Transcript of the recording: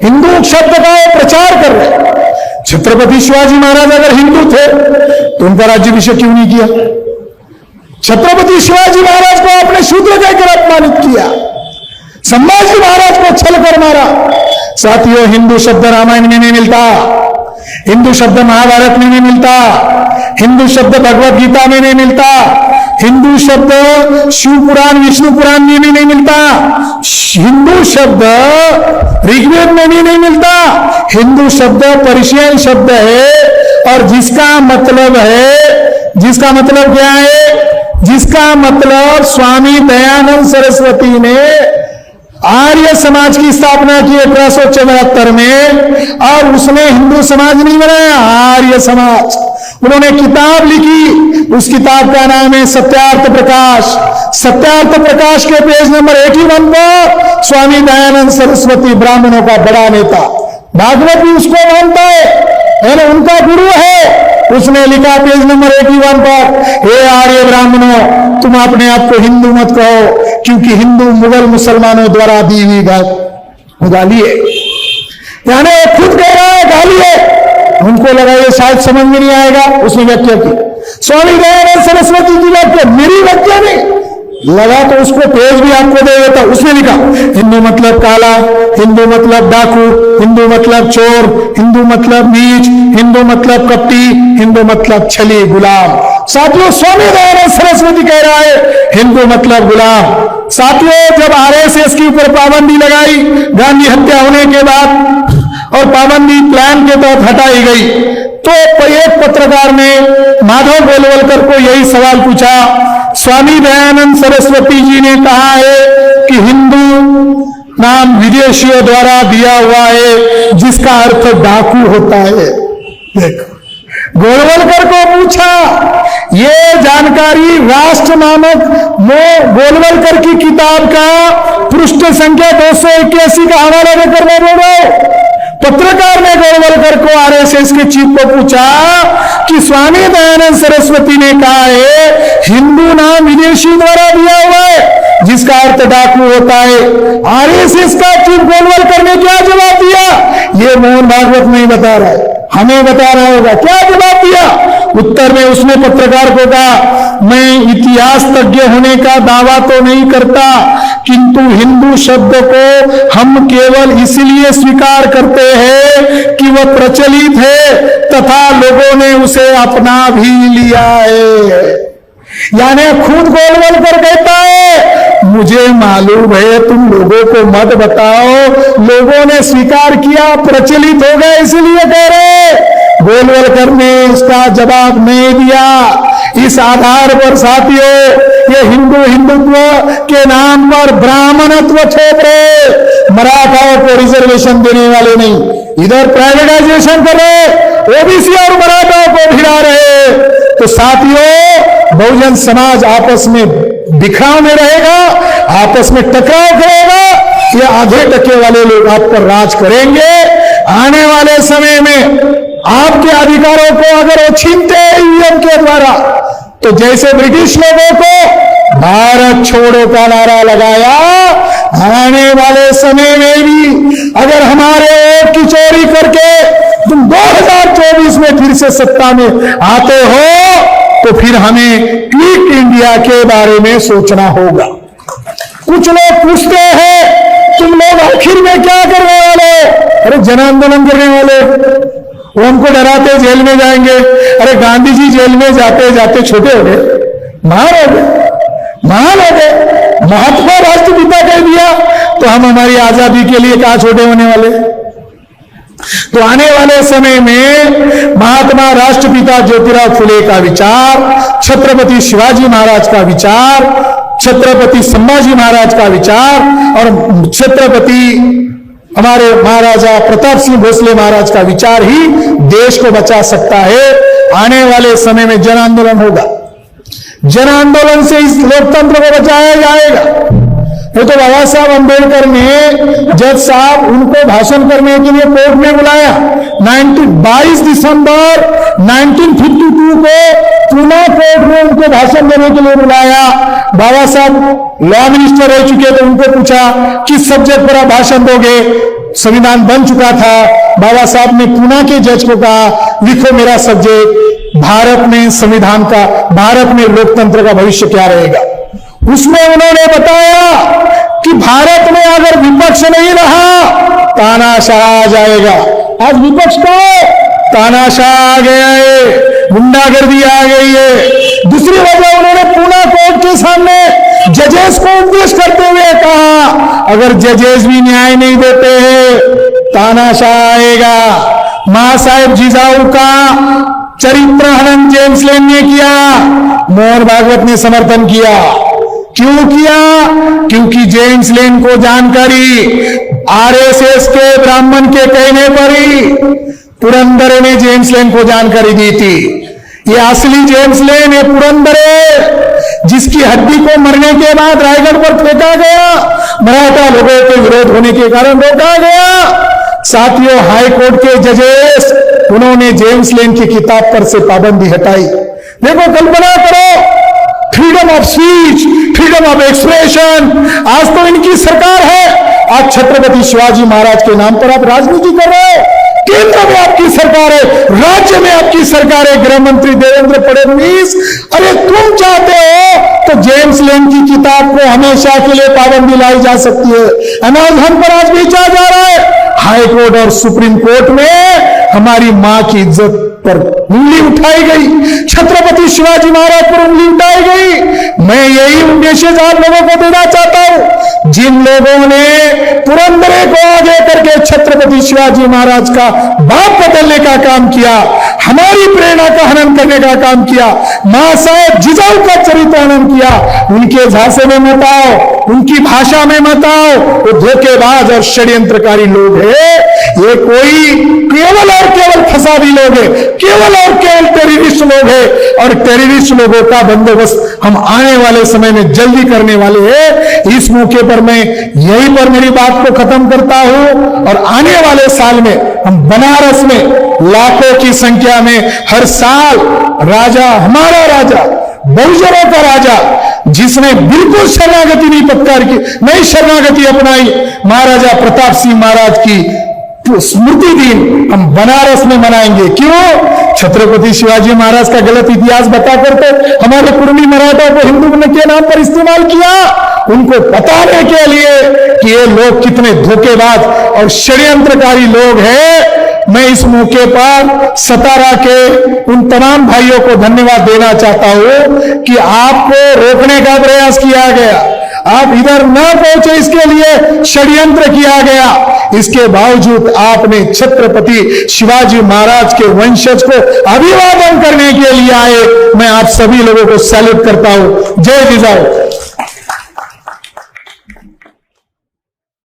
हिंदू शब्द का वो प्रचार कर रहे। छत्रपति शिवाजी महाराज अगर हिंदू थे तो उनका राज्याभिषेक क्यों नहीं किया? छत्रपति शिवाजी महाराज को आपने शूद्र कहकर अपमानित किया, संभाजी महाराज को छल कर मारा। साथियों, हिंदू शब्द रामायण में नहीं मिलता, हिंदू शब्द महाभारत में नहीं मिलता, हिंदू शब्द भगवत गीता में नहीं मिलता, हिंदू शब्द शिव पुराण विष्णु पुराण में भी नहीं मिलता, हिंदू शब्द ऋग्वेद में भी नहीं मिलता। हिंदू शब्द पर्शियन शब्द है और जिसका मतलब क्या है? जिसका मतलब स्वामी दयानंद सरस्वती ने आर्य समाज की स्थापना की 1874 में, और उसने हिंदू समाज नहीं बनाया, आर्य समाज। उन्होंने किताब लिखी, उस किताब का नाम है सत्यार्थ प्रकाश। सत्यार्थ प्रकाश के पेज नंबर 81 पर स्वामी दयानंद सरस्वती ब्राह्मणों का बड़ा नेता, भागवत भी उसको मानता है ना, उनका गुरु है। उसने लिखा पेज नंबर 81 पर, हे आर्य ब्राह्मणों, तुम अपने आप को हिंदू मत कहो, क्योंकि हिंदू मुगल मुसलमानों द्वारा दी हुई गाली है। यानी वो खुद कह रहा है गाली है, उनको लगा ये शायद समझ में नहीं आएगा, उसने व्याख्या की। स्वामी दयानंद सरस्वती की व्याख्या, मेरी व्याख्या नहीं लगा तो उसको पेज भी आपको दे देता। उसने लिखा, हिंदू मतलब काला, हिंदू मतलब डाकू, हिंदू मतलब चोर, हिंदू मतलब नीच, हिंदू मतलब कपटी, हिंदू मतलब छली गुलाम। साथियों, स्वामी दयानंद सरस्वती कह रहा है हिंदू मतलब गुलाम। साथियों, जब आरएसएस के ऊपर पाबंदी लगाई गांधी हत्या होने के बाद और पाबंदी प्लान के तहत हटाई गई, तो एक पत्रकार ने माधव गोलवलकर को यही सवाल पूछा, स्वामी दयानंद सरस्वती जी ने कहा है कि हिंदू नाम विदेशियों द्वारा दिया हुआ है जिसका अर्थ डाकू होता है। देखो, गोलवलकर को पूछा, ये जानकारी राष्ट्र नामक गोलवलकर की किताब का पृष्ठ संख्या 281 का हवाला देकर मैं बोल रहा हूं। पत्रकार ने गोलवलकर को, आरएसएस के चीफ को पूछा कि स्वामी दयानंद सरस्वती ने कहा है हिंदू नाम विदेशी द्वारा दिया हुआ है जिसका अर्थ डाकू होता है। आरएसएस का चीफ गोलवलकर ने क्या जवाब दिया? ये मोहन भागवत नहीं बता रहा है, हमें बता रहा होगा। क्या जवाब दिया? उत्तर में उसने पत्रकार को कहा, मैं इतिहास तज्ञ होने का दावा तो नहीं करता, किंतु हिंदू शब्द को हम केवल इसलिए स्वीकार करते हैं कि वह प्रचलित है तथा लोगों ने उसे अपना भी लिया है। यानी खुद गोलवलकर कहता है, मुझे मालूम है तुम लोगों को मत बताओ, लोगों ने स्वीकार किया, प्रचलित हो गया इसलिए कह रहे। गोलवलकर ने इसका जवाब नहीं दिया। इस आधार पर साथियों, ये हिंदू हिंदुत्व के नाम पर ब्राह्मणत्व छोड़ रहे, मराठाओं को रिजर्वेशन देने वाले नहीं, इधर प्राइवेटाइजेशन कर रहे, ओबीसी और मराठाओं को भिड़ा रहे। तो साथियों, बहुजन समाज आपस में बिखराव में रहेगा, आपस में टकराव करेगा, ये आधे टके वाले लोग आप पर राज करेंगे। आने वाले समय में आपके अधिकारों को अगर वो छीनते हैं ईवीएम के द्वारा, तो जैसे ब्रिटिश लोगों को भारत छोड़ो का नारा लगाया, आने वाले समय में भी अगर हमारे वोट की चोरी करके तुम 2024 में फिर से सत्ता में आते हो, तो फिर हमें क्विट इंडिया के बारे में सोचना होगा। कुछ लोग पूछते हैं, तुम लोग आखिर में क्या करने वाले? अरे जन आंदोलन करने वाले, वो हमको डराते जेल में जाएंगे। अरे गांधी जी जेल में जाते जाते छोटे हो गए, महान हो गए, महात्मा राष्ट्रपिता कह दिया, तो हम हमारी आजादी के लिए कहां छोटे होने वाले? तो आने वाले समय में महात्मा राष्ट्रपिता ज्योतिराव फुले का विचार, छत्रपति शिवाजी महाराज का विचार, छत्रपति संभाजी महाराज का विचार और छत्रपति हमारे महाराजा प्रताप सिंह भोसले महाराज का विचार ही देश को बचा सकता है। आने वाले समय में जन आंदोलन होगा, जन आंदोलन से इस लोकतंत्र को बचाया जाएगा। ये तो बाबा साहब अंबेडकर ने जज साहब उनको भाषण करने के लिए कोर्ट में बुलाया। 22 दिसंबर 1952 को पुणे कोर्ट में उनको भाषण देने के लिए बुलाया। बाबा साहब लॉ मिनिस्टर रह चुके, तो उनको पूछा किस सब्जेक्ट पर आप भाषण दोगे? संविधान बन चुका था, बाबा साहब ने पूना के जज को कहा लिखो मेरा सब्जेक्ट, भारत में संविधान का, भारत में लोकतंत्र का भविष्य क्या रहेगा। उसमें उन्होंने बताया कि भारत में अगर विपक्ष नहीं रहा तानाशाह आ जाएगा। आज विपक्ष का तानाशाह आ गया है, गुंडागर्दी आ गई है। दूसरी वजह उन्होंने पूना कोर्ट के सामने जजेस को उपदेश करते हुए कहा अगर जजेस भी न्याय नहीं देते हैं तानाशाह आएगा। मां साहेब जिजाऊ का चरित्र हनन जेम्स लेन ने किया, मोहन भागवत ने समर्थन किया। क्यों किया? क्योंकि जेम्स लेन को जानकारी आरएसएस के ब्राह्मण के कहने पर ही पुरंदरे ने जेम्स लेन को जानकारी दी थी। ये असली जेम्स लेन है पुरंदरे, जिसकी हड्डी को मरने के बाद रायगढ़ पर फेंका गया, मराठा लोगों के विरोध होने के कारण रोका गया। साथियों, हाई कोर्ट के जजेस उन्होंने जेम्स लेन की किताब पर से पाबंदी हटाई। देखो, कल्पना करो, freedom of speech, freedom of expression, आज तो इनकी सरकार है। आज छत्रपति शिवाजी महाराज के नाम पर आप राजनीति कर रहे हो। केंद्र में आपकी सरकार है, राज्य में आपकी सरकार है, गृह मंत्री देवेंद्र फडणवीस। अरे तुम चाहते हो तो जेम्स लेन की किताब को हमेशा के लिए पाबंदी लाई जा सकती है। अनावधान पर आज बेचा जा रहा है। हाई कोर्ट और सुप्रीम कोर्ट में हमारी मां की इज्जत पर उंगली उठाई गई, छत्रपति शिवाजी महाराज पर उंगली उठाई गई। मैं यही उद्देश्य आप लोगों को देना चाहता हूं। जिन लोगों ने पुरंदरे को आगे करके छत्रपति शिवाजी महाराज का बाप बदलने का काम किया, हमारी प्रेरणा का हनन करने का काम किया, मां साहेब जिजाऊ का चरित्र हनन किया, उनके झांसे में मत आओ, उनकी भाषा में मत आओ। वो धोखेबाज और षड्यंत्रकारी लोग हैं। ये कोई केवल और केवल फसादी लोग हैं, केवल और केवल टेररिस्ट लोग हैं। और टेररिस्ट लोगों का बंदोबस्त हम आने वाले समय में जल्दी करने वाले हैं। इस मौके पर मैं यहीं पर मेरी बात को खत्म करता हूं। और आने वाले साल में हम बनारस में लाखों की संख्या में हर साल राजा, हमारा राजा, बहुजनों का राजा, जिसने बिल्कुल शरणागति नहीं पत्कार की, नई शरणागति अपनाई, महाराजा प्रताप सिंह महाराज की स्मृति दिन हम बनारस में मनाएंगे। क्यों? छत्रपति शिवाजी महाराज का गलत इतिहास बता करके हमारे कुर्मी मराठा को हिंदू के नाम पर इस्तेमाल किया, उनको बताने के लिए कि ये लोग कितने धोखेबाज और षड्यंत्रकारी लोग हैं। मैं इस मौके पर सतारा के उन तमाम भाइयों को धन्यवाद देना चाहता हूं कि आपको रोकने का प्रयास किया गया, आप इधर न पहुंचे इसके लिए षड्यंत्र किया गया। इसके बावजूद आपने छत्रपति शिवाजी महाराज के वंशज को अभिवादन करने के लिए आए। मैं आप सभी लोगों को सैल्यूट करता हूं। जय जिजाऊ।